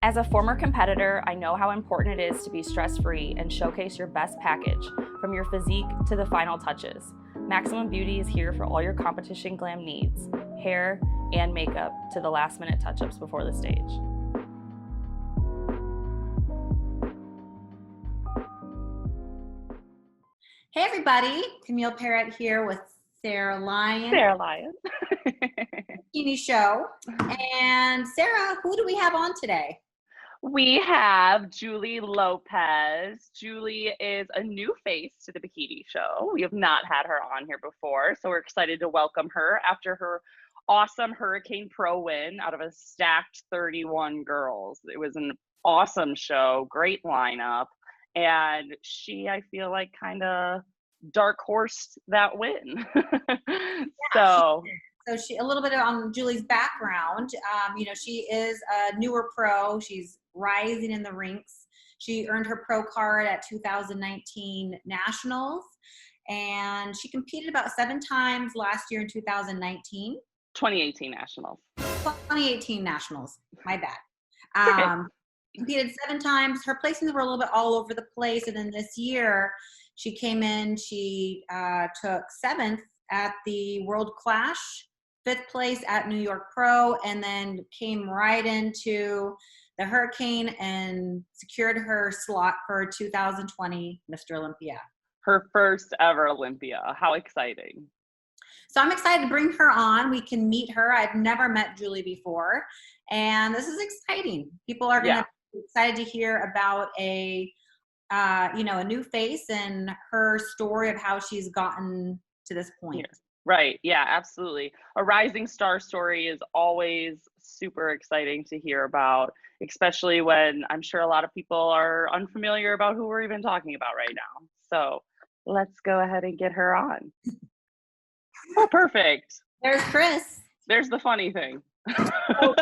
As a former competitor, I know how important it is to be stress-free and showcase your best package, from your physique to the final touches. Maximum Beauty is here for all your competition glam needs, hair and makeup to the last-minute touch-ups before the stage. Hey everybody, Camile Periat here with Sarah Lyon. Sarah Lyon. Bikini Show. And Sarah, who do we have on today? We have Julie Lopez. Julie is a new face to the Bikini Show. We have not had her on here before, so we're excited to welcome her after her awesome Hurricane Pro win out of a stacked 31 girls. It was an awesome show, great lineup, and she, I feel like, kind of dark horsed that win. So she, a little bit on Julie's background. She is a newer pro. She's rising in the ranks. She earned her pro card at 2019 Nationals, and she competed about 7 times last year in 2019. 2018 Nationals. 2018 Nationals. My bad. Competed 7 times. Her placings were a little bit all over the place, and then this year she came in. She took 7th at the World Clash, 5th place at New York Pro, and then came right into the Hurricane and secured her slot for 2020 Mr. Olympia. Her first ever Olympia. How exciting. So I'm excited to bring her on. We can meet her. I've never met Julie before, and this is exciting. People are going to be excited to hear about a new face and her story of how she's gotten to this point. Right. Yeah, absolutely. A rising star story is always super exciting to hear about, especially when I'm sure a lot of people are unfamiliar about who we're even talking about right now. So let's go ahead and get her on. Oh, perfect. There's Chris. There's the funny thing. So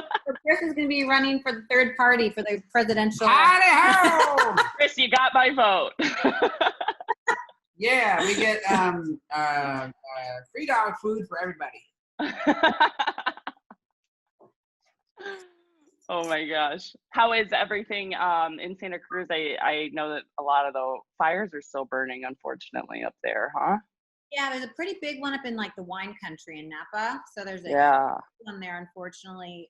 Chris is going to be running for the third party for the presidential. Howdy-ho! Chris, you got my vote. Yeah, we get $3 food for everybody. Oh my gosh. How is everything in Santa Cruz? I know that a lot of the fires are still burning, unfortunately, up there, huh? Yeah, there's a pretty big one up in like the wine country in Napa. So there's a one there, unfortunately.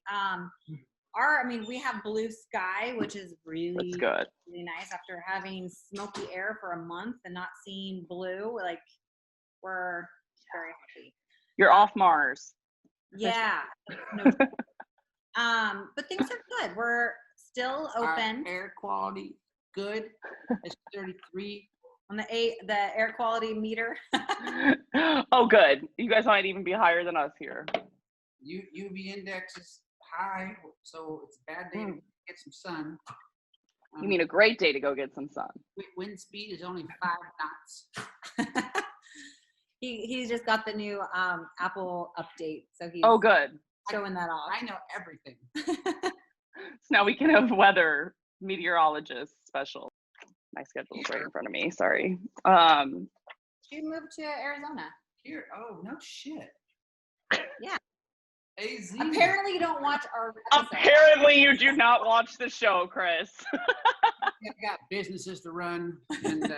We have blue sky, which is really good. Really nice after having smoky air for a month and not seeing blue. Like, we're very happy. You're off Mars. Yeah. But things are good. We're still open. Our air quality good. It's 33 on the air quality meter. Oh, good. You guys might even be higher than us here. UV index is high, so it's a bad day to get some sun. You mean a great day to go get some sun? Wind speed is only 5 knots. He's just got the new Apple update, so he's good. Showing that off. I know everything. So now we can have weather meteorologist special. My schedule's right in front of me. Sorry. She moved to Arizona. Here. Oh, no shit. Yeah. AZ. Apparently you don't watch our episode. Apparently you do not watch the show, Chris. I've got businesses to run and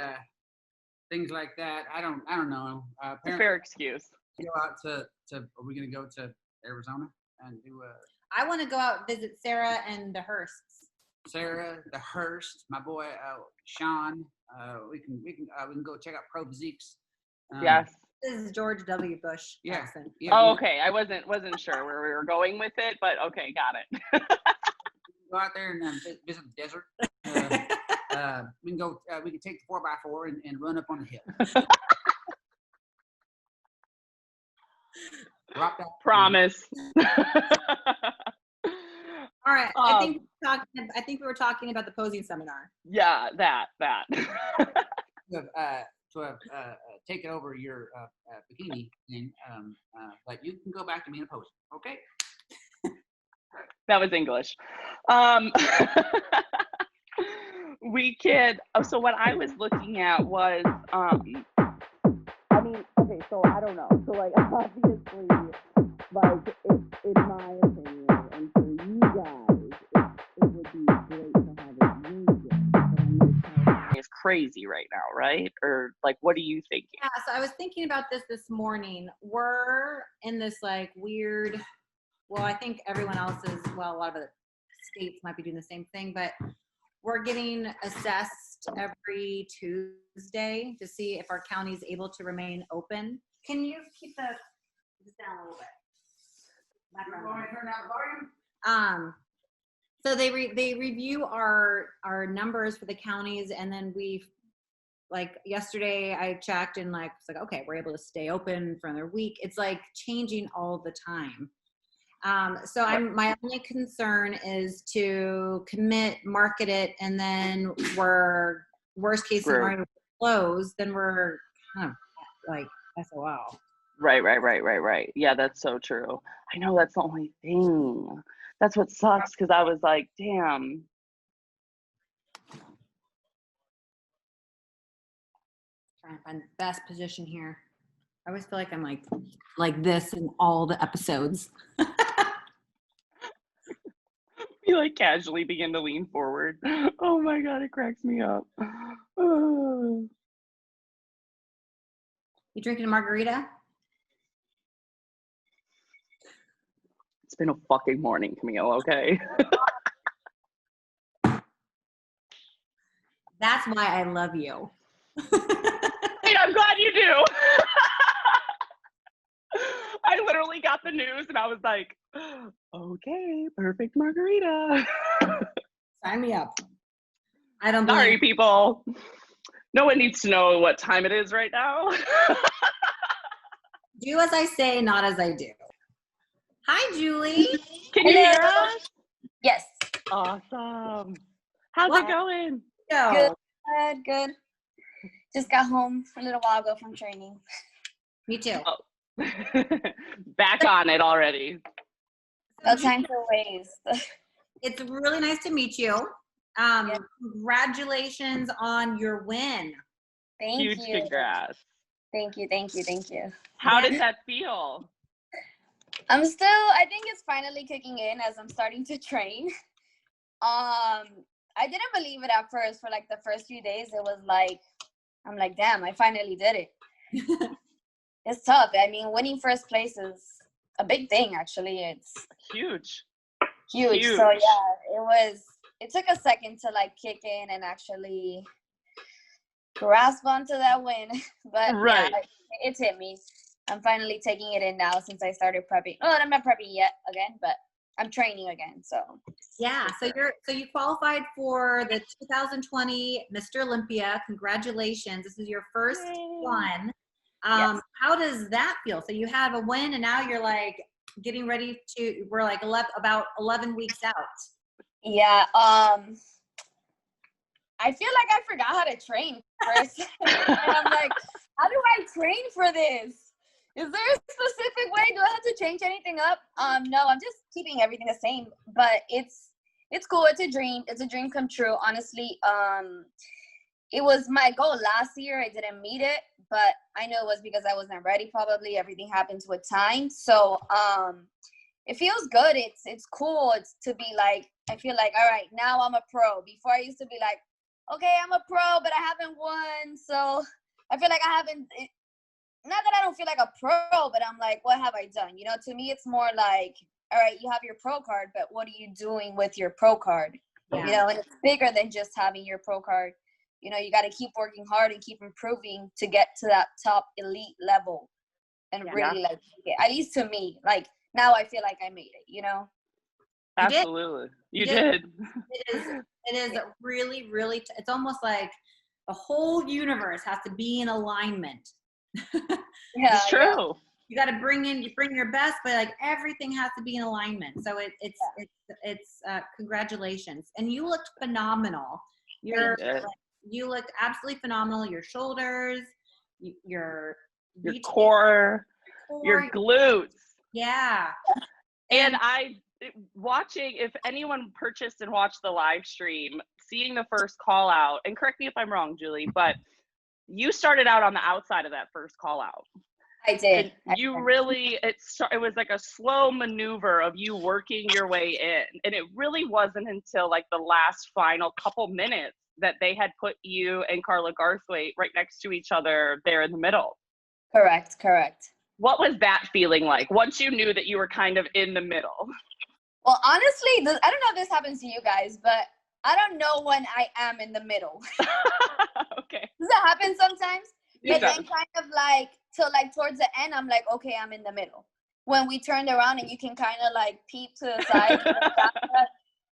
things like that. I don't know. Fair excuse. Go out to are we gonna go to Arizona and do I want to go out and visit Sarah and the Hursts. Sarah, the Hurst, my boy Sean. We can go check out Pro Physiques. Yes. This is George W. Bush. Yeah. Oh, okay. I wasn't sure where we were going with it, but okay, got it. Go out there and visit the desert. We can go. We can take the 4x4 and run up on the hill. Drop that. Promise. All right. I think we were talking about the posing seminar. Yeah, that. To have taken over your bikini thing, but you can go back to being a poser, okay? That was English. We could. So what I was looking at was, okay. So I don't know. So like obviously, like in my opinion, and for you guys, it would be crazy right now, right? Or like, what are you thinking? Yeah, so I was thinking about this morning. We're in this like weird, well, I think everyone else is, well, a lot of the states might be doing the same thing, but we're getting assessed every Tuesday to see if our county is able to remain open. Can you keep this down a little bit? So they review our numbers for the counties, and then like yesterday I checked and like it's like, okay, we're able to stay open for another week. It's like changing all the time. So my only concern is to commit, market it, and then we're worst case scenario close, then we're kind of like SOL. Right. Yeah, that's so true. I know, that's the only thing. That's what sucks, because I was like, damn. Trying to find the best position here. I always feel like I'm like this in all the episodes. You like casually begin to lean forward. Oh my God, it cracks me up. Oh. You drinking a margarita? It's been a fucking morning, Camille, okay? That's why I love you. Hey, I'm glad you do. I literally got the news and I was like, okay, perfect margarita. Sign me up. I don't Sorry, believe people. No one needs to know what time it is right now. Do as I say, not as I do. Hi, Julie. Can you hear us? Yes. Awesome. How's it going? Good. Just got home a little while ago from training. Me too. Oh. Back on it already. No time to waste. It's really nice to meet you. Congratulations on your win. Thank Huge you. congrats. Thank you. How did that feel? I think it's finally kicking in as I'm starting to train. I didn't believe it at first. For like the first few days, it was like, I'm like, damn, I finally did it. It's tough. I mean, winning first place is a big thing, actually. It's huge. So yeah, it took a second to like kick in and actually grasp onto that win. But right. Yeah, it's hit me. I'm finally taking it in now since I started prepping. Oh, I'm not prepping yet again, but I'm training again. So yeah, so you qualified for the 2020 Mr. Olympia. Congratulations! This is your first one. Yes. How does that feel? So you have a win, and now you're like getting ready to. We're like about 11 weeks out. Yeah. I feel like I forgot how to train first, and I'm like, how do I train for this? Is there a specific way? Do I have to change anything up? No, I'm just keeping everything the same. But it's cool. It's a dream. It's a dream come true. Honestly, it was my goal last year. I didn't meet it, but I know it was because I wasn't ready. Probably everything happens with time. So it feels good. It's cool. It's to be like, I feel like, all right, now I'm a pro. Before I used to be like, okay, I'm a pro, but I haven't won. So I feel like I haven't. Not that I don't feel like a pro, but I'm like, what have I done? You know, to me, it's more like, all right, you have your pro card, but what are you doing with your pro card? Yeah. You know, and it's bigger than just having your pro card. You know, you got to keep working hard and keep improving to get to that top elite level and really like it. At least to me, like now I feel like I made it, you know? Absolutely. You did. It is really, really, it's almost like the whole universe has to be in alignment. Yeah, it's true. Yeah. You got to bring your best, but like everything has to be in alignment. So it's congratulations. And you looked phenomenal. You looked absolutely phenomenal. Your shoulders, your core, your glutes. Yeah. And if anyone purchased and watched the live stream, seeing the first call out, and correct me if I'm wrong, Julie, but you started out on the outside of that first call out. I did. You really, it was like a slow maneuver of you working your way in. And it really wasn't until like the last final couple minutes that they had put you and Carla Garthwaite right next to each other there in the middle. Correct. What was that feeling like once you knew that you were kind of in the middle? Well, honestly, I don't know if this happens to you guys, but I don't know when I am in the middle. Okay. Does that happen sometimes? It But then does. kind of like, till like towards the end, I'm like, okay, I'm in the middle. When we turned around and you can kind of like peep to the side.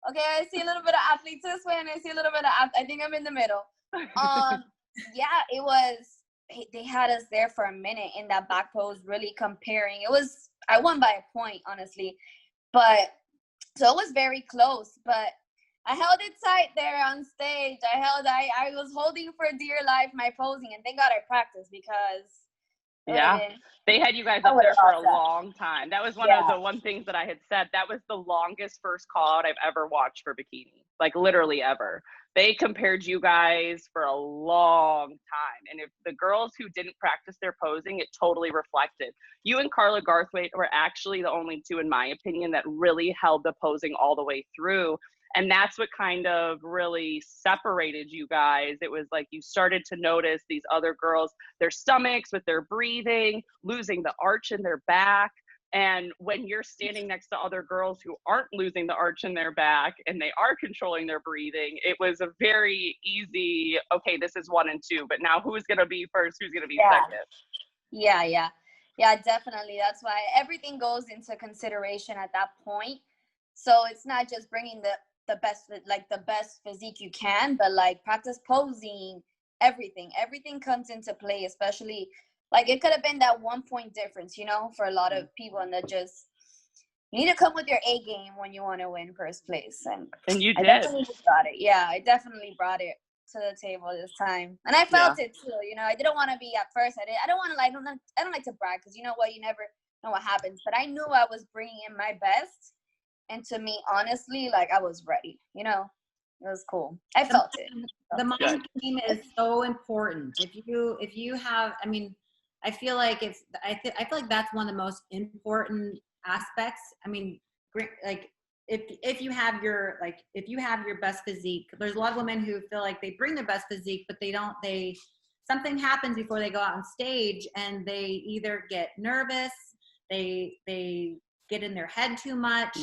Okay, I see a little bit of athlete this way and I see a little bit of I think I'm in the middle. Yeah, it was, they had us there for a minute in that back pose, really comparing. I won by a point, honestly. But, so it was very close, but I held it tight there on stage. I was holding for dear life my posing, and thank God I practiced because they had you guys up there for a long time. That was one of the things that I had said. That was the longest first call out I've ever watched for bikini, like literally ever. They compared you guys for a long time. And if the girls who didn't practice their posing, it totally reflected. You and Carla Garthwaite were actually the only two, in my opinion, that really held the posing all the way through. And that's what kind of really separated you guys. It was like you started to notice these other girls, their stomachs with their breathing, losing the arch in their back. And when you're standing next to other girls who aren't losing the arch in their back and they are controlling their breathing, it was a very easy, okay, this is 1 and 2, but now who's going to be first, who's going to be second? Yeah, definitely. That's why everything goes into consideration at that point. So it's not just bringing the best physique you can, but like practice posing, everything comes into play, especially like it could have been that 1 point difference, for a lot of people, and that just, you need to come with your A game when you want to win first place. And you did. I definitely brought it. Yeah, I definitely brought it to the table this time, and I felt it too. I didn't want to be at first. I don't want to I don't like to brag, because you know what, you never know what happens. But I knew I was bringing in my best. And to me, honestly, like I was ready, it was cool. I felt it. The mind game is so important. If you have, I feel like I feel like that's one of the most important aspects. Like if you have your best physique, there's a lot of women who feel like they bring their best physique, but something happens before they go out on stage, and they either get nervous, they get in their head too much,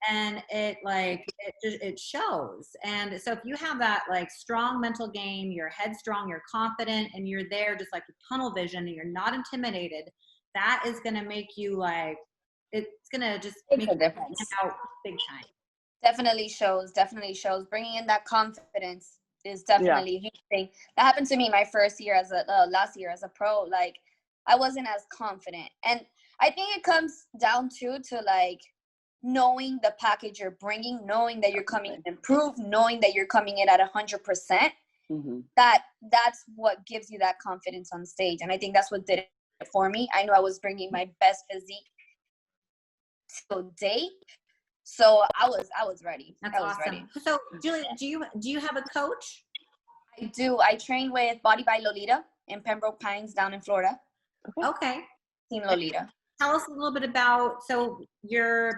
and it shows. And so if you have that like strong mental game, your head's strong, you're confident, and you're there just like with tunnel vision, and you're not intimidated, that is going to make you like, it's going to just make a difference out big time. Definitely shows. Bringing in that confidence is definitely a huge thing. That happened to me my first year last year as a pro. Like I wasn't as confident, and I think it comes down to like knowing the package you're bringing, knowing that you're coming in improved, knowing that you're coming in at 100%. That's what gives you that confidence on stage, and I think that's what did it for me. I knew I was bringing my best physique to date, so I was ready. That's awesome. Ready. So, Julie, do you have a coach? I do. I train with Body by Lolita in Pembroke Pines down in Florida. Okay. Team Lolita. Tell us a little bit about, so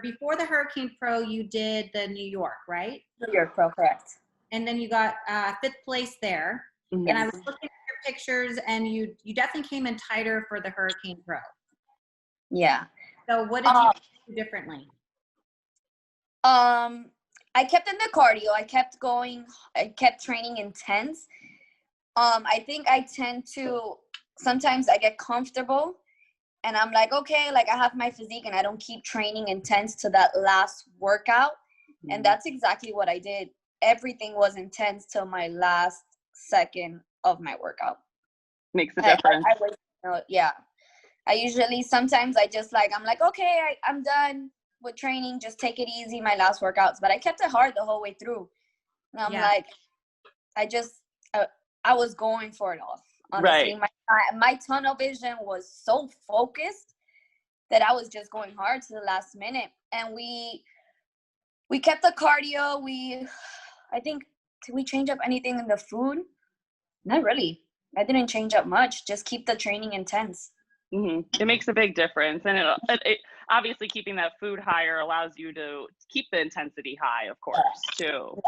before the Hurricane Pro, you did the New York, right? New York Pro, correct. And then you got 5th place there. And I was looking at your pictures, and you definitely came in tighter for the Hurricane Pro. Yeah. So what did you do differently? I kept in the cardio. I kept going. I kept training intense. I think I tend to, sometimes I get comfortable, and I'm like, okay, like I have my physique, and I don't keep training intense to that last workout. And that's exactly what I did. Everything was intense till my last second of my workout. Makes a difference. I usually, sometimes I'm like, okay, I'm done with training. Just take it easy, my last workouts. But I kept it hard the whole way through. And I'm like, I was going for it all. Honestly, my tunnel vision was so focused that I was just going hard to the last minute. And we kept the cardio. I think, did we change up anything in the food? Not really. I didn't change up much. Just keep the training intense. It makes a big difference. And it obviously keeping that food higher allows you to keep the intensity high, of course, too.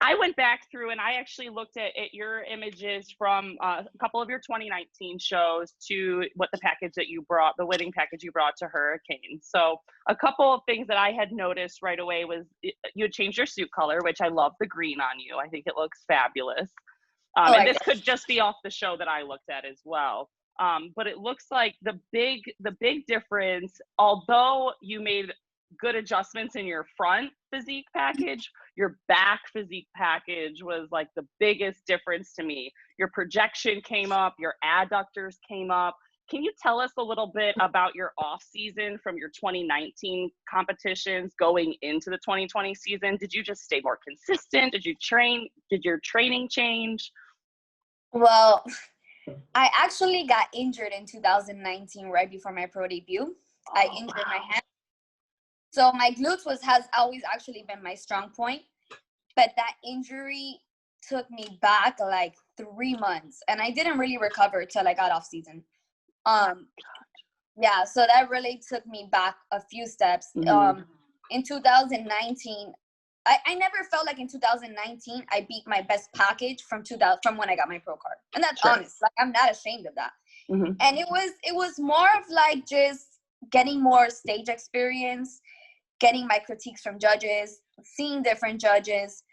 I went back through and I actually looked at your images from a couple of your 2019 shows to what the package that you brought, the wedding package you brought to Hurricane. So a couple of things that I had noticed right away was you had changed your suit color, which I love the green on you. I think it looks fabulous. And this could just be off the show that I looked at as well. But it looks like the big difference, although you made good adjustments in your front physique package, your back physique package was like the biggest difference to me. Your projection came up, your adductors came up. Can you tell us a little bit about your off season from your 2019 competitions going into the 2020 season? Did you just stay more consistent? Did your training change? Well, I actually got injured in 2019 right before my pro debut. I injured my hand. So my glutes has always actually been my strong point, but that injury took me back like 3 months, and I didn't really recover till I got off season. Yeah, so that really took me back a few steps. In 2019, I never felt like in 2019 I beat my best package from when I got my pro card, and that's honest. Like, I'm not ashamed of that. And it was more of like just getting more stage experience, getting my critiques from judges, seeing different judges,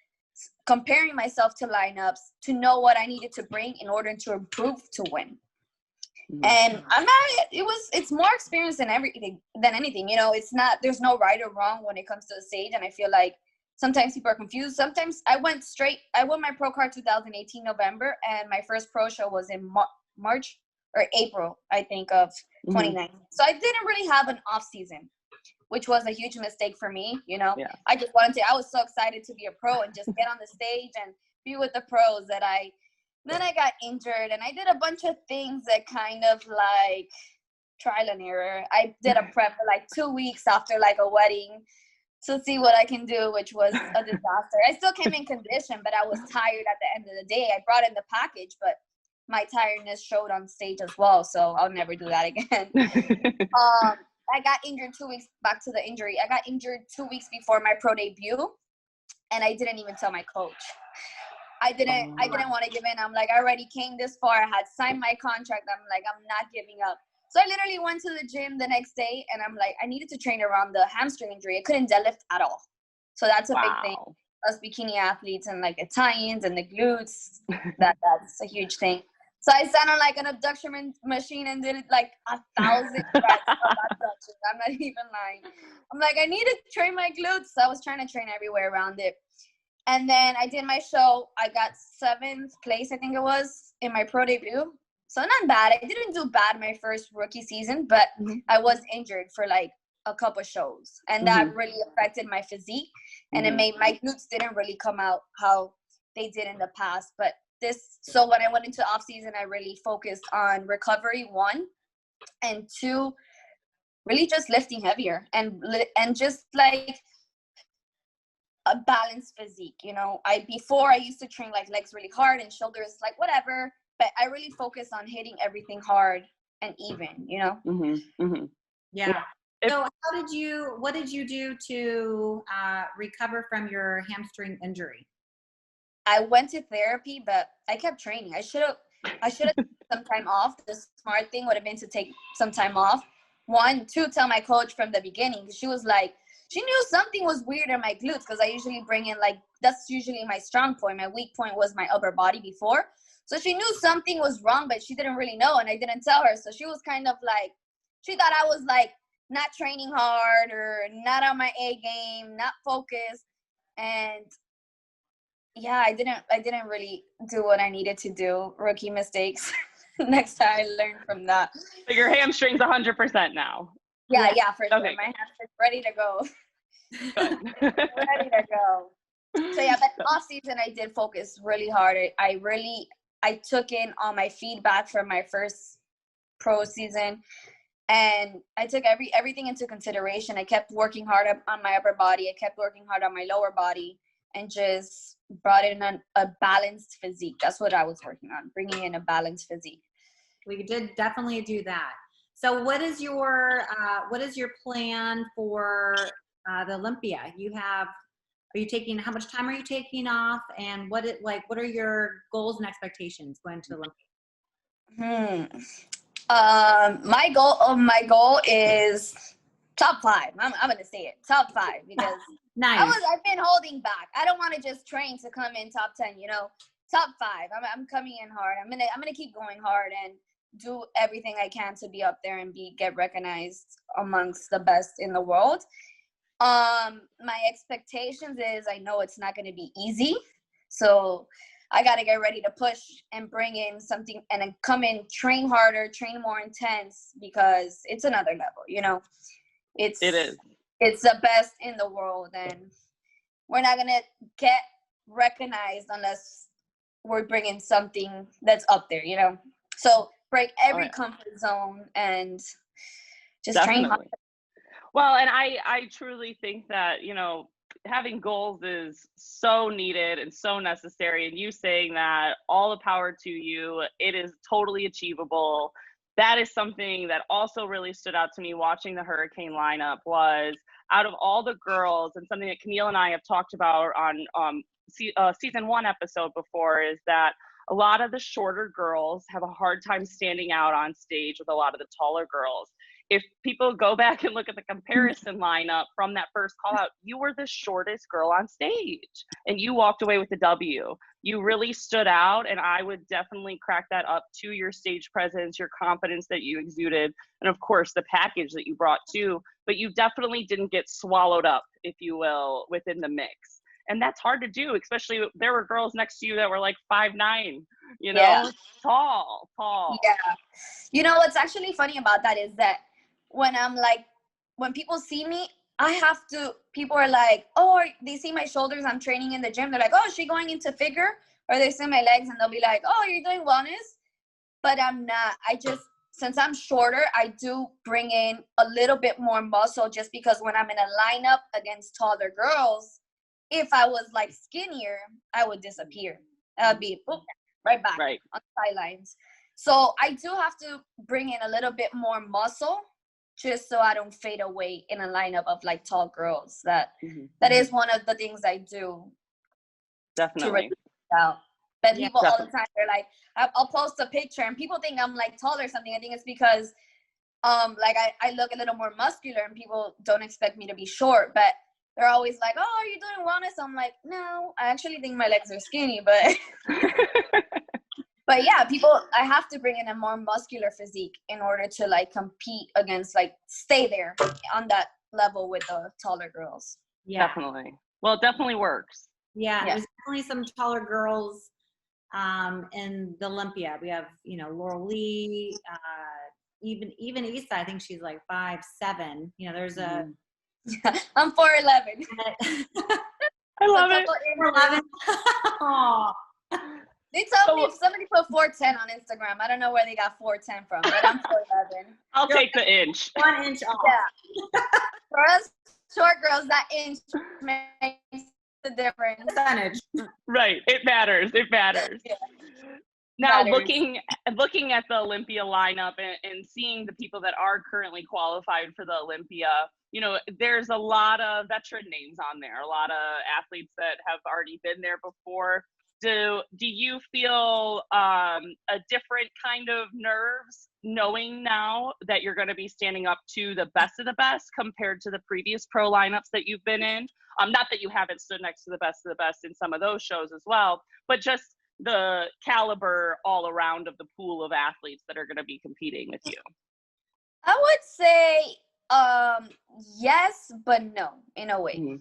comparing myself to lineups to know what I needed to bring in order to improve to win. And it's more experience than anything. You know, there's no right or wrong when it comes to the stage. And I feel like sometimes people are confused. Sometimes I won my pro card 2018 November, and my first pro show was in March or April, I think, of 2019. So I didn't really have an off season, which was a huge mistake for me. You know, I was so excited to be a pro and just get on the stage and be with the pros then I got injured, and I did a bunch of things that kind of like trial and error. I did a prep for like 2 weeks after like a wedding to see what I can do, which was a disaster. I still came in condition, but I was tired at the end of the day. I brought in the package, but my tiredness showed on stage as well, so I'll never do that again. I got injured 2 weeks, back to the injury. I got injured 2 weeks before my pro debut, and I didn't even tell my coach. I didn't want to give in. I'm like, I already came this far. I had signed my contract. I'm like, I'm not giving up. So I literally went to the gym the next day, and I'm like, I needed to train around the hamstring injury. I couldn't deadlift at all. So that's a big thing. Us bikini athletes and like the tie-ins and the glutes, that's a huge thing. So I sat on like an abduction machine and did like 1,000 reps of abductions. I'm not even lying. I'm like, I need to train my glutes. So I was trying to train everywhere around it. And then I did my show. I got 7th place, I think it was, in my pro debut. So not bad. I didn't do bad my first rookie season, but I was injured for like a couple shows. And that really affected my physique. And it made my glutes didn't really come out how they did in the past. But so when I went into off season, I really focused on recovery, 1, and 2, really just lifting heavier and just like a balanced physique. You know, before I used to train like legs really hard and shoulders like whatever, but I really focus on hitting everything hard and even, you know? Yeah. So what did you do to recover from your hamstring injury? I went to therapy, but I kept training. I should have taken some time off. The smart thing would have been to take some time off. 1, 2, tell my coach from the beginning. She was like, she knew something was weird in my glutes, because I usually bring in like, that's usually my strong point. My weak point was my upper body before. So she knew something was wrong, but she didn't really know, and I didn't tell her. So she was kind of like, she thought I was like not training hard or not on my A game, not focused. And yeah, I didn't really do what I needed to do. Rookie mistakes. Next time I learned from that. So your hamstring's 100% now. Yeah, for sure. Okay. My hamstring's ready to go. Good. Ready to go. So yeah, but off season I did focus really hard. I took in all my feedback from my first pro season, and I took everything into consideration. I kept working hard on my upper body. I kept working hard on my lower body, and just brought in a balanced physique. That's what I was working on, bringing in a balanced physique. We did definitely do that. So what is your plan for the Olympia? Are you taking, how much time are you taking off, and what are your goals and expectations going to Olympia? My goal is top 5. I'm gonna say it, top 5, because Nice. I've been holding back. I don't want to just train to come in top 10. Top 5. I'm coming in hard. I'm gonna keep going hard and do everything I can to be up there and get recognized amongst the best in the world. My expectations is, I know it's not gonna be easy, so I got to get ready to push and bring in something, and then come in, train harder, train more intense, because it's another level, It is. It's the best in the world, and we're not going to get recognized unless we're bringing something that's up there, So break every comfort zone and just train hard. Well, and I truly think that, having goals is so needed and so necessary. And you saying that, all the power to you. It is totally achievable. That is something that also really stood out to me watching the Hurricane lineup, was out of all the girls, and something that Camile and I have talked about on season 1 episode before, is that a lot of the shorter girls have a hard time standing out on stage with a lot of the taller girls. If people go back and look at the comparison lineup from that first call out, you were the shortest girl on stage and you walked away with the W. You really stood out, and I would definitely crack that up to your stage presence, your confidence that you exuded, and of course the package that you brought too. But you definitely didn't get swallowed up, if you will, within the mix. And that's hard to do, especially there were girls next to you that were like 5'9", tall. Yeah. What's actually funny about that is that when people see me, people are like, oh, they see my shoulders, I'm training in the gym. They're like, oh, is she going into figure? Or they see my legs and they'll be like, oh, you're doing wellness? But I'm not. Since I'm shorter, I do bring in a little bit more muscle, just because when I'm in a lineup against taller girls, if I was like skinnier, I would disappear. I would be right back on the sidelines. So I do have to bring in a little bit more muscle, just so I don't fade away in a lineup of like tall girls. That is one of the things I do. Definitely. To reduce out. But people all the time, they're like, I'll post a picture and people think I'm like tall or something. I think it's because I look a little more muscular and people don't expect me to be short, but they're always like, oh, are you doing wellness? I'm like, no, I actually think my legs are skinny, but but yeah, I have to bring in a more muscular physique in order to like compete against, like stay there on that level with the taller girls. Yeah, definitely. Well, it definitely works. Yeah, there's definitely some taller girls in the Olympia. We have, Laurel Lee, even Issa, I think she's like 5'7". There's a I'm 4'11". I love it. 4'11". They told me if somebody put 4'10" on Instagram, I don't know where they got 4'10" from, but I'm 4'11". I'll take the inch. 1 inch off. Yeah. For us short girls, that inch makes the difference. Percentage. Right. It matters. Yeah. Now, looking at the Olympia lineup and seeing the people that are currently qualified for the Olympia, there's a lot of veteran names on there, a lot of athletes that have already been there before. Do you feel a different kind of nerves knowing now that you're going to be standing up to the best of the best compared to the previous pro lineups that you've been in? Not that you haven't stood next to the best of the best in some of those shows as well, but just the caliber all around of the pool of athletes that are going to be competing with you. I would say yes, but no, in a way. Mm-hmm.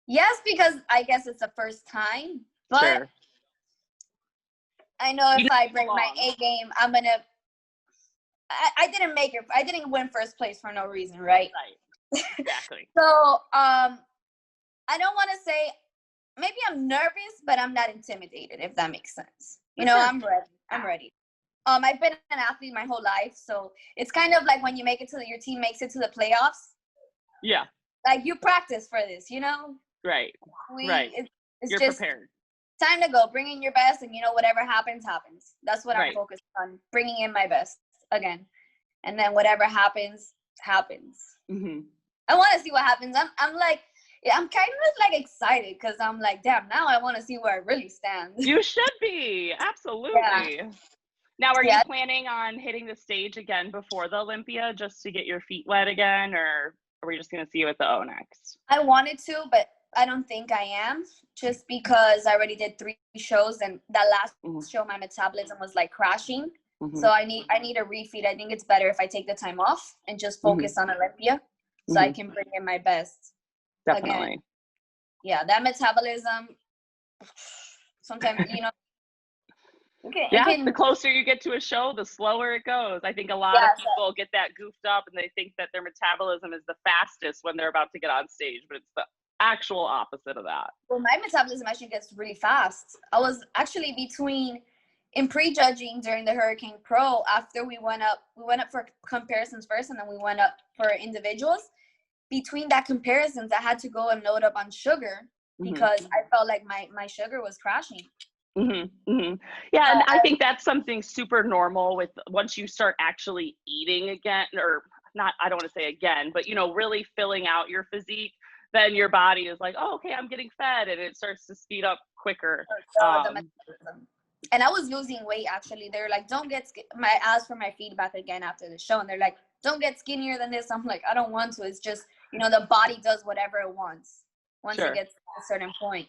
Yes, because I guess it's the first time, but sure. I know if I bring my A game, I'm going to I didn't make it. I didn't win first place for no reason, right? Right. Exactly. So, I don't want to say, maybe I'm nervous, but I'm not intimidated, if that makes sense. Sure. I'm ready. I'm ready. I've been an athlete my whole life, so it's kind of like when you make it your team makes it to the playoffs. Yeah. Like you practice for this, Right. Right. It's You're just prepared. Time to go. Bring in your best, and whatever happens, happens. That's what I'm focused on. Bringing in my best again. and then whatever happens. Mm-hmm. I want to see what happens. I'm like, yeah, I'm kind of like excited because I'm like, damn, now I want to see where I really stand. You should be. Absolutely. Yeah. Now, are you Yeah. planning on hitting the stage again before the Olympia just to get your feet wet again, or are we just going to see you at the O next? I wanted to, but I don't think I am, just because I already did 3 shows, and that last show my metabolism was like crashing. So I need a refeed. I think it's better if I take the time off and just focus on Olympia, so I can bring in my best. Definitely. Again. Yeah, that metabolism, sometimes, the closer you get to a show, the slower it goes. I think a lot of people get that goofed up and they think that their metabolism is the fastest when they're about to get on stage, but it's the actual opposite of that. Well, my metabolism actually gets really fast. I was actually in pre-judging during the Hurricane Pro. After we went up for comparisons first, and then we went up for individuals. Between that comparisons, I had to go and load up on sugar because I felt like my sugar was crashing. Yeah, and I think that's something super normal with once you start actually eating again, or not, I don't want to say again, but really filling out your physique, then your body is like, oh, okay, I'm getting fed, and it starts to speed up quicker. And I was losing weight, actually. They're like, I asked for my feedback again after the show, and they're like, don't get skinnier than this. I'm like, I don't want to. It's just, the body does whatever it wants once it gets to a certain point.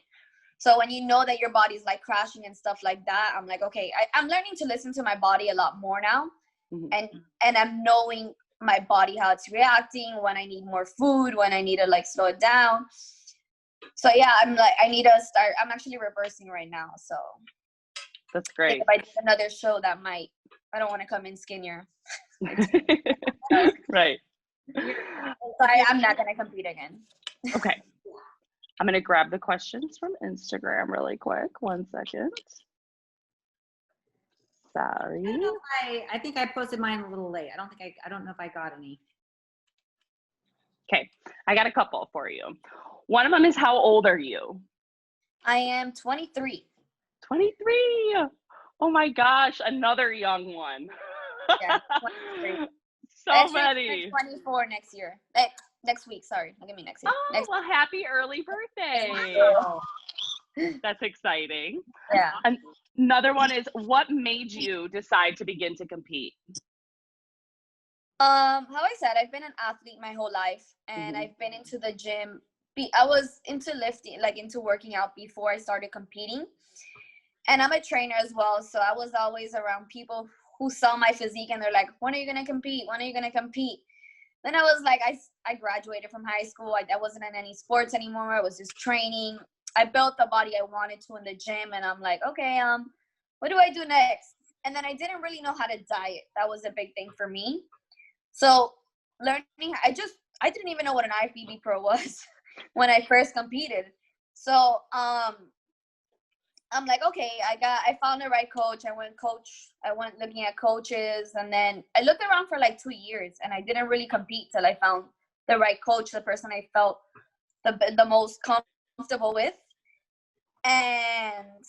So when you know that your body's like crashing and stuff like that, I'm like, okay, I'm learning to listen to my body a lot more now. And I'm knowing my body, how it's reacting, when I need more food, when I need to like slow it down. So yeah, I'm like, I need to start. I'm actually reversing right now. So that's great. If I do another show, I don't want to come in skinnier. Right. So I'm not going to compete again. Okay. I'm going to grab the questions from Instagram really quick. 1 second. Sorry. I think I posted mine a little late. I don't know if I got any. Okay. I got a couple for you. One of them is, how old are you? I am 23. 23. Oh my gosh. Another young one. Yeah, 23. So many. 24 next year. Next week, sorry. I'll give me next year. Oh, well, happy early birthday. That's exciting. Yeah. Another one is, what made you decide to begin to compete? How I said, I've been an athlete my whole life, and I've been into the gym. I was into lifting, like into working out before I started competing. And I'm a trainer as well, so I was always around people who saw my physique, and they're like, when are you going to compete? When are you going to compete? Then I was like, I graduated from high school. I wasn't in any sports anymore. I was just training. I built the body I wanted to in the gym, and I'm like, okay, what do I do next? And then I didn't really know how to diet. That was a big thing for me. So learning, I didn't even know what an IFBB Pro was when I first competed. So I'm like, okay, I found the right coach. I went looking at coaches, and then I looked around for like 2 years, and I didn't really compete till I found the right coach, the person I felt the most comfortable with. And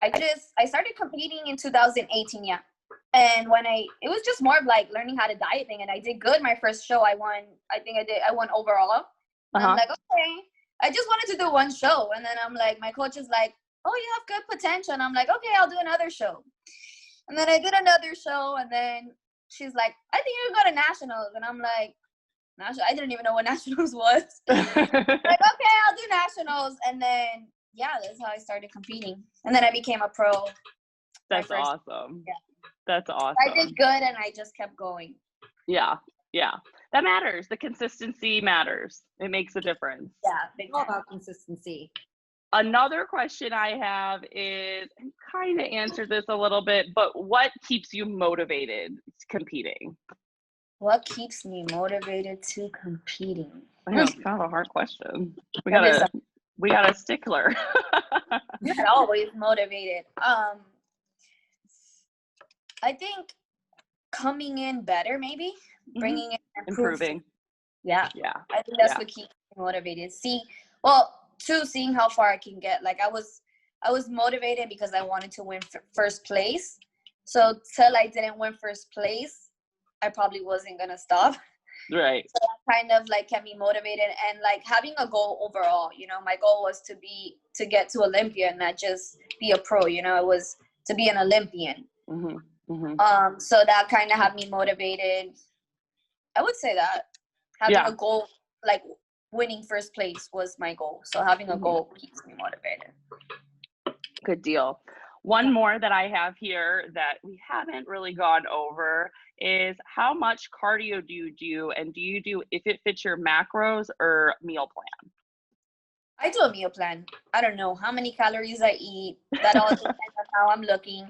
I started competing in 2018, yeah. And it was just more of like learning how to diet thing, and I did good. My first show, I won overall. I'm like, okay. I just wanted to do one show, and then I'm like, my coach is like, oh, you have good potential. And I'm like, okay, I'll do another show. And then I did another show, and then she's like, I think you can go to nationals. And I'm like, I didn't even know what nationals was. Like, okay, I'll do nationals. And then, yeah, that's how I started competing. And then I became a pro. That's awesome. Yeah. That's awesome. I did good, and I just kept going. Yeah. That matters. The consistency matters. It makes a difference. Yeah, It's all about consistency. Another question I have is, I kind of answered this a little bit, but what keeps you motivated competing? What keeps me motivated to competing? I know, it's kind of a hard question. We got a stickler. I'm always motivated. I think coming in better, maybe bringing in improving. Yeah. I think that's what keeps me motivated. Seeing how far I can get. Like I was motivated because I wanted to win first place, So till I didn't win first place, I probably wasn't gonna stop. Right. So that kind of like kept me motivated and like having a goal overall. You know, my goal was to get to Olympia and not just be a pro. You know, it was to be an Olympian. So that kind of had me motivated. I would say that having a goal, like winning first place, was my goal. So having a goal keeps me motivated. Good deal. One more that I have here that we haven't really gone over is how much cardio do you do, and do you do if it fits your macros or meal plan? I do a meal plan. I don't know how many calories I eat. That all depends on how I'm looking.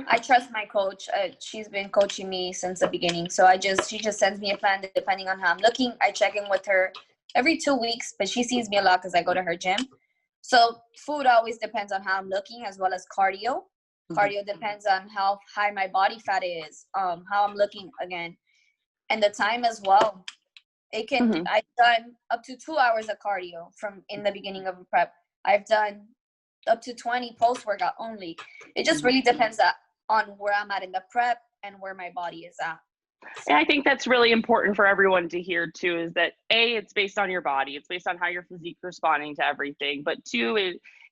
I trust my coach. She's been coaching me since the beginning. So she just sends me a plan depending on how I'm looking. I check in with her every 2 weeks, but she sees me a lot because I go to her gym. So food always depends on how I'm looking, as well as cardio. Cardio depends on how high my body fat is, how I'm looking again, and the time as well. It can I've done up to 2 hours of cardio from in the beginning of a prep. I've done up to 20 post workout only. It just really depends on where I'm at in the prep and where my body is at. And I think that's really important for everyone to hear too, is that A, it's based on your body. It's based on how your physique responding to everything. But two,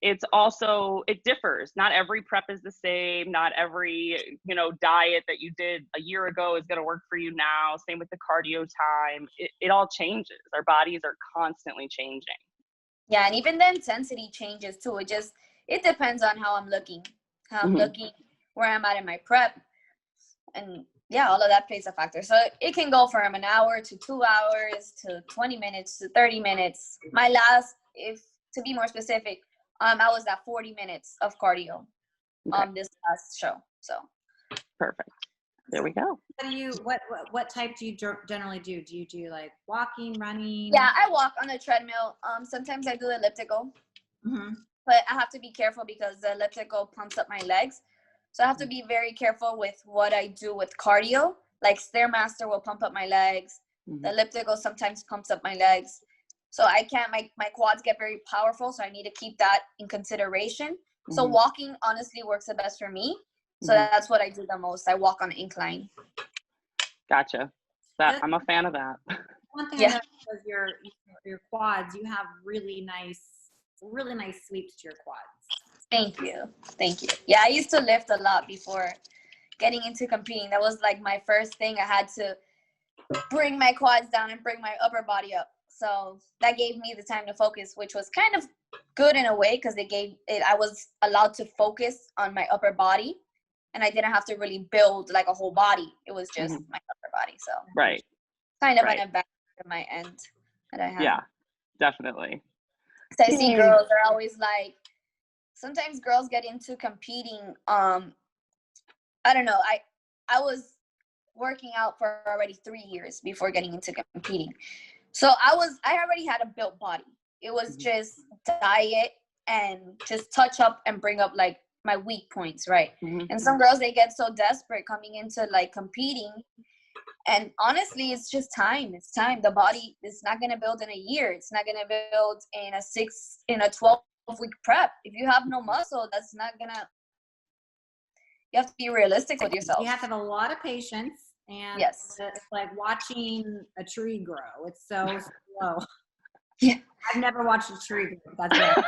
it's also, it differs. Not every prep is the same. Not every, diet that you did a year ago is going to work for you now. Same with the cardio time. It all changes. Our bodies are constantly changing. Yeah. And even the intensity changes too. It depends on how I'm looking, where I'm at in my prep. And yeah, all of that plays a factor. So it can go from an hour to 2 hours to 20 minutes to 30 minutes. My last, to be more specific, I was at 40 minutes of cardio this last show. So perfect. There we go. What type do you generally do? Do you do like walking, running? Yeah, I walk on the treadmill. Sometimes I do elliptical, but I have to be careful because the elliptical pumps up my legs. So I have to be very careful with what I do with cardio. Like Stairmaster will pump up my legs. The elliptical sometimes pumps up my legs. So I can't, my quads get very powerful. So I need to keep that in consideration. So walking honestly works the best for me. So that's what I do the most. I walk on an incline. Gotcha. I'm a fan of that. One thing I noticed was your quads. You have really nice sweeps to your quads. Thank you. Yeah, I used to lift a lot before getting into competing. That was like my first thing. I had to bring my quads down and bring my upper body up. So that gave me the time to focus, which was kind of good in a way because I was allowed to focus on my upper body and I didn't have to really build like a whole body. It was just my upper body. So kind of an advantage on my end that I have. Yeah, definitely. So I see girls are always like, sometimes girls get into competing. I don't know. I was working out for already 3 years before getting into competing. So I already had a built body. It was just diet and just touch up and bring up like my weak points, right? And some girls, they get so desperate coming into like competing. And honestly, it's just time. It's time. The body is not going to build in a year. It's not going to build in a 12-week prep. If you have no muscle, that's not gonna. You have to be realistic with yourself. You have to have a lot of patience, and it's like watching a tree grow. It's so slow. Yeah, I've never watched a tree grow. That's it.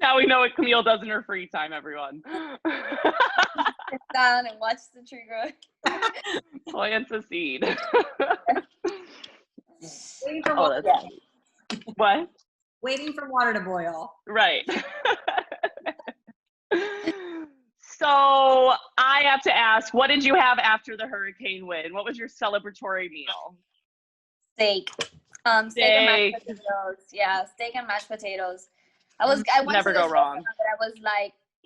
Now we know what Camile does in her free time, everyone. Sit down and watch the tree grow. Plants a seed. What? Waiting for water to boil. Right. So I have to ask, what did you have after the hurricane win? What was your celebratory meal? Steak. Steak and mashed potatoes. Yeah, steak and mashed potatoes. I went never to go wrong. That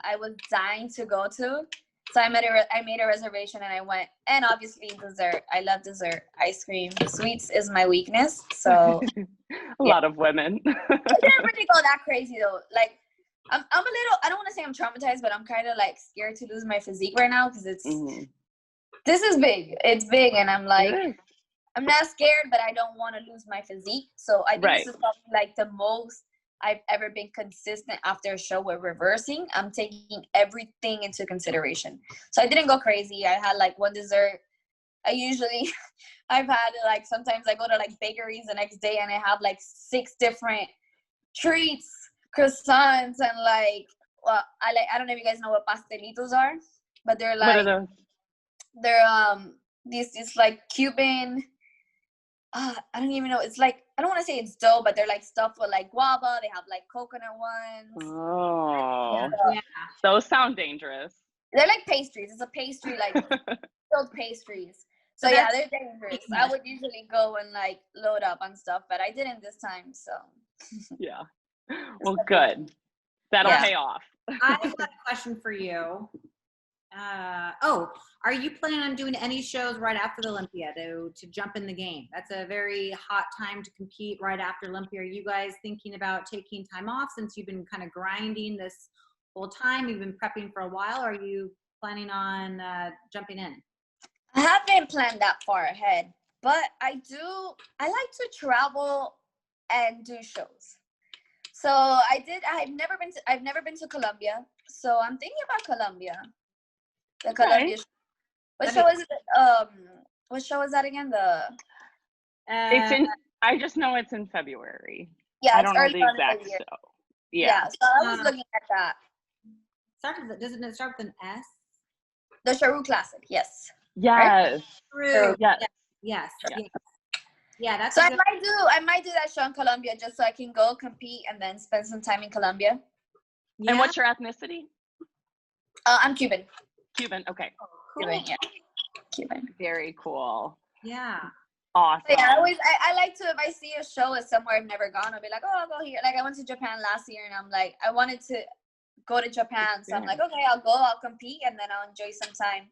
I was dying to go to. So I made a reservation and I went. And obviously dessert. I love dessert. Ice cream. Sweets is my weakness. So a lot of women. I didn't really go that crazy though. Like I'm a little, I don't want to say I'm traumatized, but I'm kind of like scared to lose my physique right now because this is big. It's big. And I'm like, I'm not scared, but I don't want to lose my physique. So I think this is probably like the most I've ever been consistent after a show with reversing. I'm taking everything into consideration. So I didn't go crazy. I had like one dessert. I've had like, sometimes I go to like bakeries the next day and I have like 6 different treats, croissants, and like, well, I don't know if you guys know what pastelitos are, but they're like, What are those? they're these like Cuban, I don't even know, it's like, I don't want to say it's dough, but they're like stuffed with like guava. They have like coconut ones. Oh, Yeah. those sound dangerous. They're like pastries. It's a pastry, like filled pastries. So So yeah, that's they're dangerous. I would usually go and like load up on stuff, but I didn't this time. So Yeah. Well, good. That'll Yeah. pay off. I have a question for you. Are you planning on doing any shows right after the Olympia to jump in the game? That's a very hot time to compete right after Olympia. Are you guys thinking about taking time off since you've been kind of grinding this whole time? You've been prepping for a while. Or are you planning on jumping in? I haven't planned that far ahead, but I like to travel and do shows. So I've never been to Colombia. So I'm thinking about Colombia. The Colombia show. What show is it? What show is that again? It's in. I just know it's in February. Yeah, I it's don't know early the on in the exact year. show. Yeah, so I was looking at that. Doesn't it start with an S? The Sharu Classic, yes. Yes. True. Yes. Yes. Yeah, that's So a I good, might do that show in Colombia just so I can go compete and then spend some time in Colombia. yeah. And what's your ethnicity? I'm Cuban. Cuban. Okay. Cool. Cuban, yeah. Cuban. Very cool. Yeah. Awesome. So yeah, I like to, if I see a show at somewhere I've never gone, I'll be like, oh, I'll go here. Like I went to Japan last year and I'm like, I wanted to go to Japan. So I'm like, okay, I'll go, I'll compete, and then I'll enjoy some time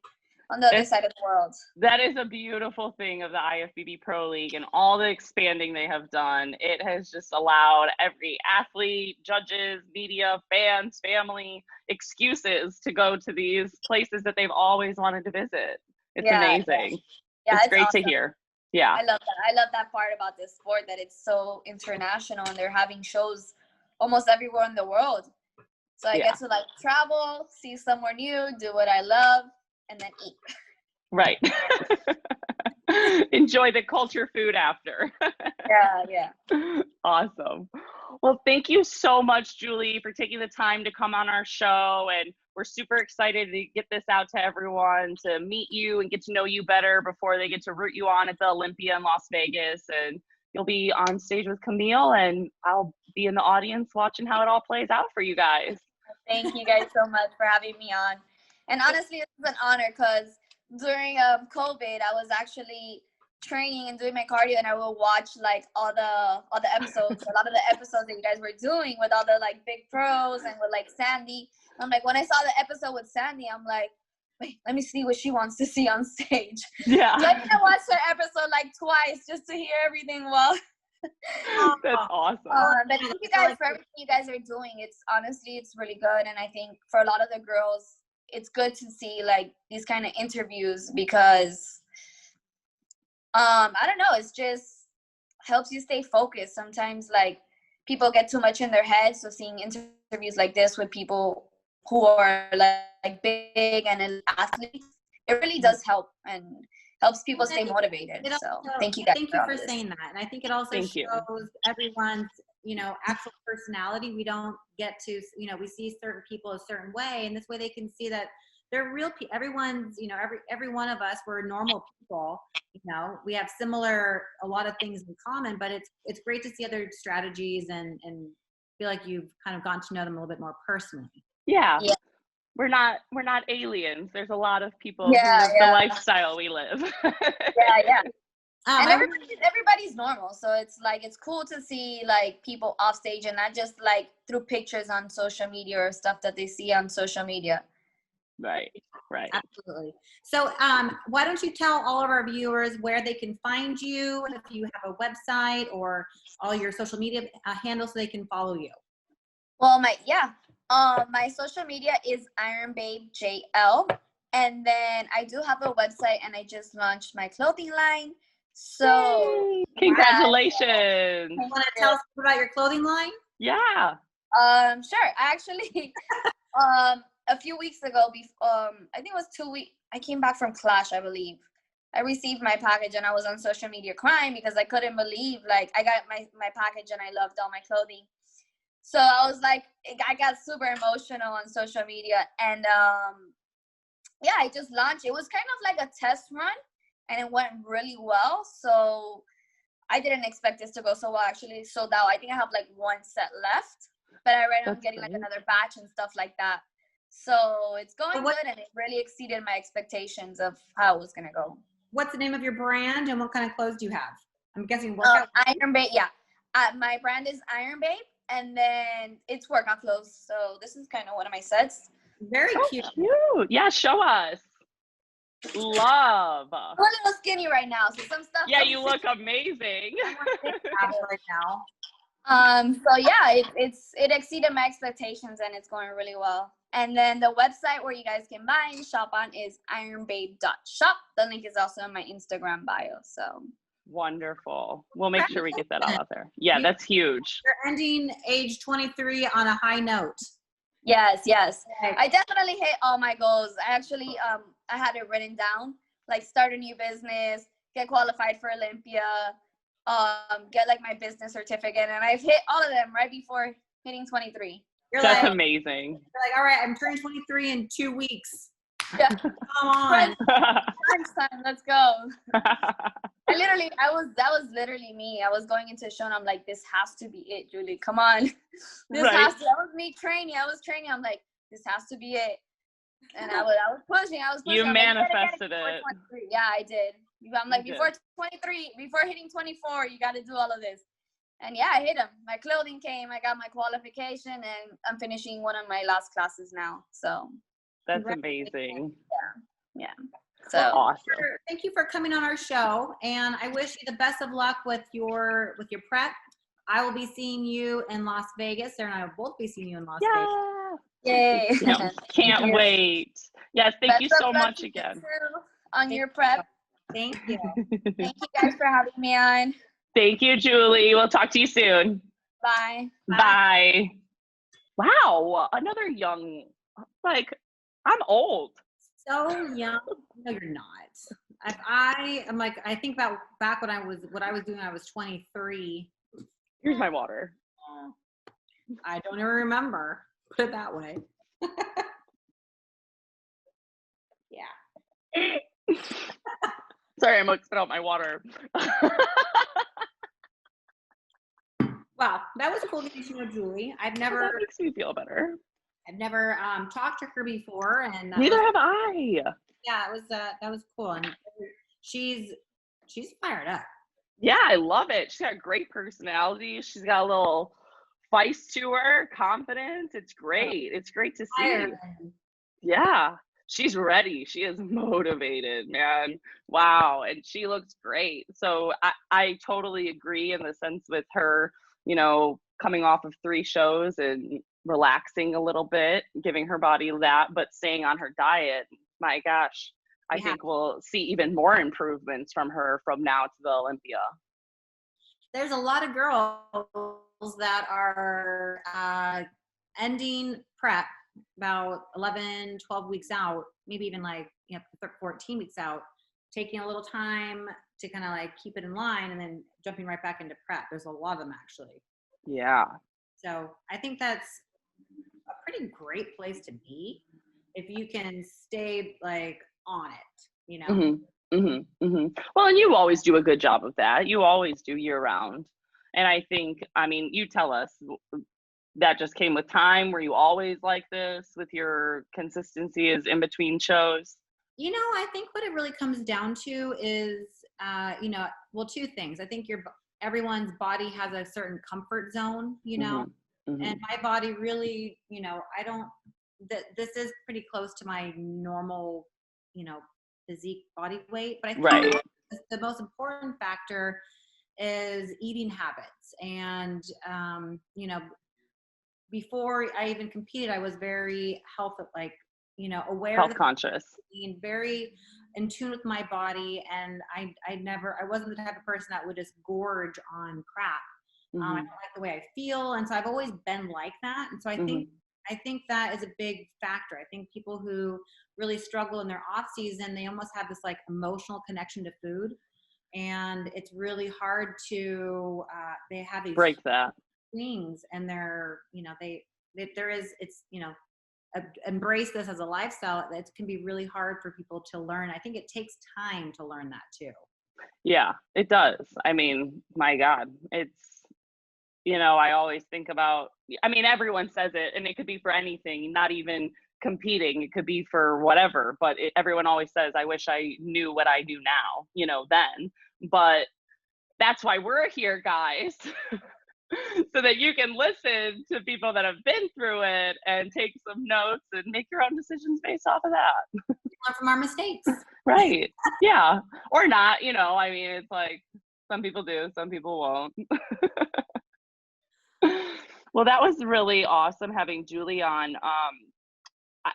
on the other side of the world. That is a beautiful thing of the IFBB Pro League and all the expanding they have done. It has just allowed every athlete, judges, media, fans, family, excuses to go to these places that they've always wanted to visit. It's amazing. Yeah, it's great awesome. to hear. Yeah. I love that. I love that part about this sport, that it's so international and they're having shows almost everywhere in the world. So I get to like travel, see somewhere new, do what I love, and then eat. Right. Enjoy the culture food after. Yeah. Awesome. Well, thank you so much, Julie, for taking the time to come on our show. And we're super excited to get this out to everyone, to meet you and get to know you better before they get to root you on at the Olympia in Las Vegas. And you'll be on stage with Camile, and I'll be in the audience watching how it all plays out for you guys. Thank you guys so much for having me on. And honestly, it's an honor because during COVID, I was actually training and doing my cardio, and I will watch like all the episodes, a lot of the episodes that you guys were doing with all the like big pros and with like Sandy. I'm like, when I saw the episode with Sandy, I'm like, wait, let me see what she wants to see on stage. Yeah. So I need to watch her episode like twice just to hear everything well. That's awesome. But thank you guys for everything you guys are doing. It's honestly, it's really good. And I think for a lot of the girls, it's good to see like these kind of interviews because I don't know, it's just helps you stay focused. Sometimes like people get too much in their head. So seeing interviews like this with people who are like big and athletes, it really does help and helps people stay motivated. So thank you guys. Thank you for saying that. And I think it also shows everyone's, actual personality. We don't get to, we see certain people a certain way, and this way they can see that they're real people. Everyone's, every one of us, we're normal people. We have a lot of things in common, but it's great to see other strategies and feel like you've kind of gotten to know them a little bit more personally. Yeah. We're not aliens. There's a lot of people who live the lifestyle we live. Yeah. And everybody's normal, so it's like it's cool to see like people off stage and not just like through pictures on social media or stuff that they see on social media. Right. Absolutely. So why don't you tell all of our viewers where they can find you, if you have a website or all your social media handles so they can follow you? Well, my social media is IronBabeJL, and then I do have a website and I just launched my clothing line. So yay! Congratulations. You want to tell us about your clothing line? Yeah. Sure. I actually, a few weeks ago, I think it was 2 weeks, I came back from Clash, I believe. I received my package and I was on social media crying because I couldn't believe, like, I got my package and I loved all my clothing. So I was like, I got super emotional on social media. And yeah, I just launched. It was kind of like a test run and it went really well. So I didn't expect this to go so well. Actually, it sold out. I think I have like one set left, but I read on getting like another batch and stuff like that. So it's going good and it really exceeded my expectations of how it was going to go. What's the name of your brand and what kind of clothes do you have? I'm guessing workout. Iron Babe, yeah. My brand is Iron Babe, and then it's workout clothes. So this is kind of one of my sets. Very cute. Cute. Yeah, show us. Love. I'm a little skinny right now, so some stuff. Yeah, you look amazing. Right now. So yeah, it exceeded my expectations and it's going really well. And then the website where you guys can buy and shop on is ironbabe.shop. The link is also in my Instagram bio. So wonderful. We'll make sure we get that all out there. Yeah, that's huge. You're ending age 23 on a high note. Yes. I definitely hit all my goals. I actually I had it written down, like start a new business, get qualified for Olympia, get like my business certificate, and I've hit all of them right before hitting 23. That's like, amazing. You're like, all right, I'm turning 23 in 2 weeks. Yeah. Come on. Time, let's go. That was literally me. I was going into a show and I'm like, this has to be it, Julie. Come on. That was me training. I was training. I'm like, this has to be it. And I was pushing. You I'm manifested like, it. Yeah, I did. I'm like, before 23, before hitting 24, you got to do all of this. And yeah, I hit them. My clothing came. I got my qualification, and I'm finishing one of my last classes now. So that's amazing. Yeah. So awesome. Thank you for coming on our show, and I wish you the best of luck with your prep. I will be seeing you in Las Vegas. Sarah and I will both be seeing you in Las Vegas. Yay! Yeah, can't wait. Yes, thank you so much again. On your prep. Thank you. Thank you guys for having me on. Thank you, Julie. We'll talk to you soon. Bye. Bye. Wow, another young, like, I'm old. So young. No, you're not. I'm like, I think about back when I was doing, I was 23. Here's my water. I don't even remember. Put it that way. Yeah. Sorry, I'm going to spit out my water. Wow, that was cool to meet you with Julie. That makes me feel better. I've never talked to her before, and neither have I. Yeah, that was cool, and she's fired up. Yeah, I love it. She's got a great personality. She's got a little feist to her, confidence. It's great. It's great to see. Yeah, she's ready. She is motivated, man. Wow, and she looks great. So I totally agree in the sense with her, coming off of 3 shows and relaxing a little bit, giving her body that, but staying on her diet. My gosh, I think we'll see even more improvements from her from now to the Olympia. There's a lot of girls that are ending prep about 11, 12 weeks out, maybe even 14 weeks out, taking a little time to kind of like keep it in line and then jumping right back into prep. There's a lot of them actually. Yeah. So I think that's a pretty great place to be if you can stay like on it, Mm-hmm, mm-hmm, mm-hmm. Well, and you always do a good job of that. You always do year round. And I think, you tell us, that just came with time. Were you always like this with your consistency is in between shows? I think what it really comes down to is, 2 things. I think everyone's body has a certain comfort zone, Mm-hmm. and my body really, this is pretty close to my normal, physique body weight. But I think the most important factor is eating habits. And, before I even competed, I was very aware, health conscious, being very in tune with my body. And I wasn't the type of person that would just gorge on crap. I don't like the way I feel. And so I've always been like that. And so I think that is a big factor. I think people who really struggle in their off season, they almost have this like emotional connection to food. And it's really hard to, they have these break that things, and they're, embrace this as a lifestyle. It can be really hard for people to learn. I think it takes time to learn that too. Yeah, it does. I mean, my God, it's, I always think about, everyone says it, and it could be for anything, not even competing. It could be for whatever, but everyone always says, I wish I knew what I do now, then. But that's why we're here, guys. So that you can listen to people that have been through it and take some notes and make your own decisions based off of that. Learn from our mistakes. Right. Yeah. Or not, it's like some people do, some people won't. Well, that was really awesome having Julie on.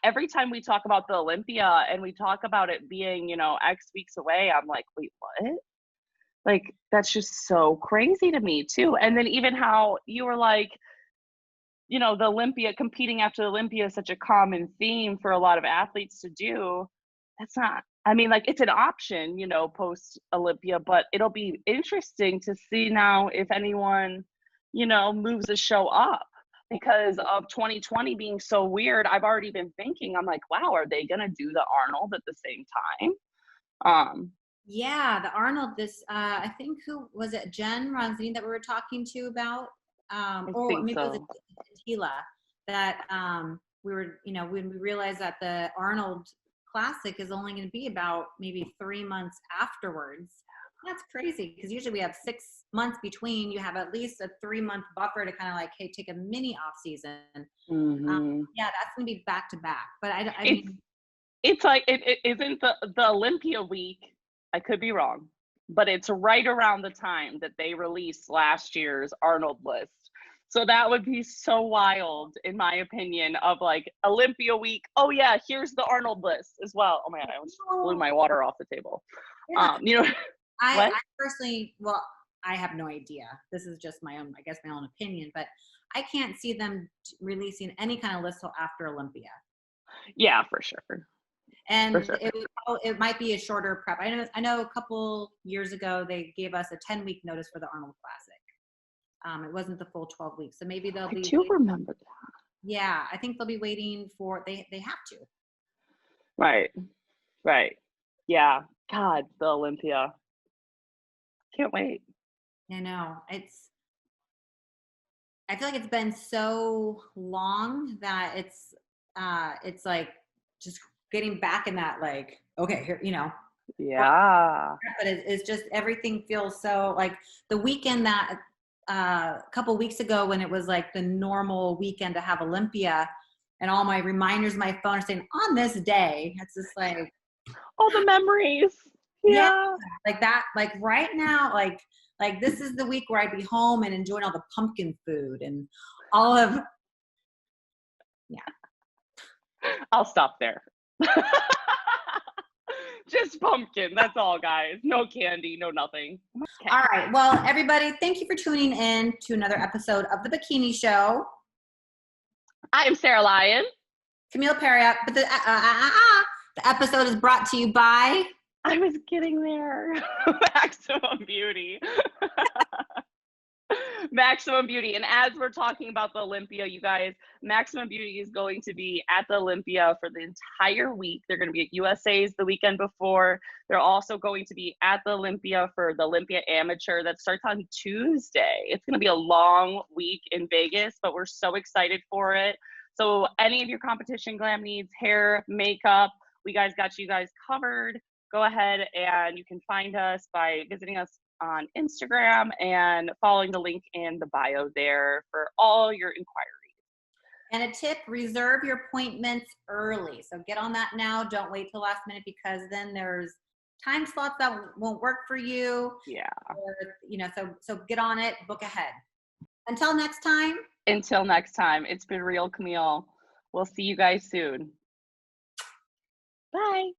Every time we talk about the Olympia and we talk about it being, X weeks away, I'm like, wait, what? Like, that's just so crazy to me too. And then even how you were like, the Olympia, competing after the Olympia is such a common theme for a lot of athletes to do. That's not, it's an option, post Olympia, but it'll be interesting to see now if anyone, moves the show up, because of 2020 being so weird. I've already been thinking, I'm like, wow, are they going to do the Arnold at the same time? Yeah, the Arnold, I think, who was it, Jen Ronzini that we were talking to about? Maybe so. it was Tila, that we were, when we realized that the Arnold Classic is only going to be about maybe 3 months afterwards. That's crazy, because usually we have 6 months between. You have at least a 3-month buffer to kind of like, hey, take a mini off season. Yeah, that's going to be back to back. But it's like, it isn't the Olympia week. I could be wrong, but it's right around the time that they released last year's Arnold list. So that would be so wild, in my opinion, of like Olympia week. Oh yeah, here's the Arnold list as well. Oh my God, I almost blew my water off the table. Yeah. I personally, I have no idea. This is just my own opinion, but I can't see them releasing any kind of list till after Olympia. Yeah, for sure. And it might be a shorter prep. I know a couple years ago they gave us a 10-week notice for the Arnold Classic. It wasn't the full 12 weeks, so maybe they'll be. I do remember that. Yeah, I think they'll be waiting for. They have to. Right. Yeah. God, the Olympia. Can't wait. I know. I feel like it's been so long that it's like just getting back in that, like, okay, here, Yeah. But it's just, everything feels so like the weekend that a couple weeks ago, when it was like the normal weekend to have Olympia, and all my reminders, my phone are saying on this day. It's just like all the memories. Yeah. Like that, like right now, like this is the week where I'd be home and enjoying all the pumpkin food and all of. Yeah. I'll stop there. Just pumpkin. That's all, guys. No candy, no nothing. Okay. All right. Well, everybody, thank you for tuning in to another episode of The Bikini Show. I am Sarah Lyon. Camile Periat. But the episode is brought to you by. I was getting there. Maximum Beauty. Maximum Beauty. And as we're talking about the Olympia, you guys, Maximum Beauty is going to be at the Olympia for the entire week. They're going to be at USA's the weekend before. They're also going to be at the Olympia for the Olympia Amateur that starts on Tuesday. It's going to be a long week in Vegas, but we're so excited for it. So any of your competition glam needs, hair, makeup, we got you guys covered. Go ahead and you can find us by visiting us on Instagram and following the link in the bio there for all your inquiries. And a tip, reserve your appointments early. So get on that now. Don't wait till last minute, because then there's time slots that won't work for you. Yeah. Or, so get on it, book ahead. Until next time. It's been real, Camille. We'll see you guys soon. Bye.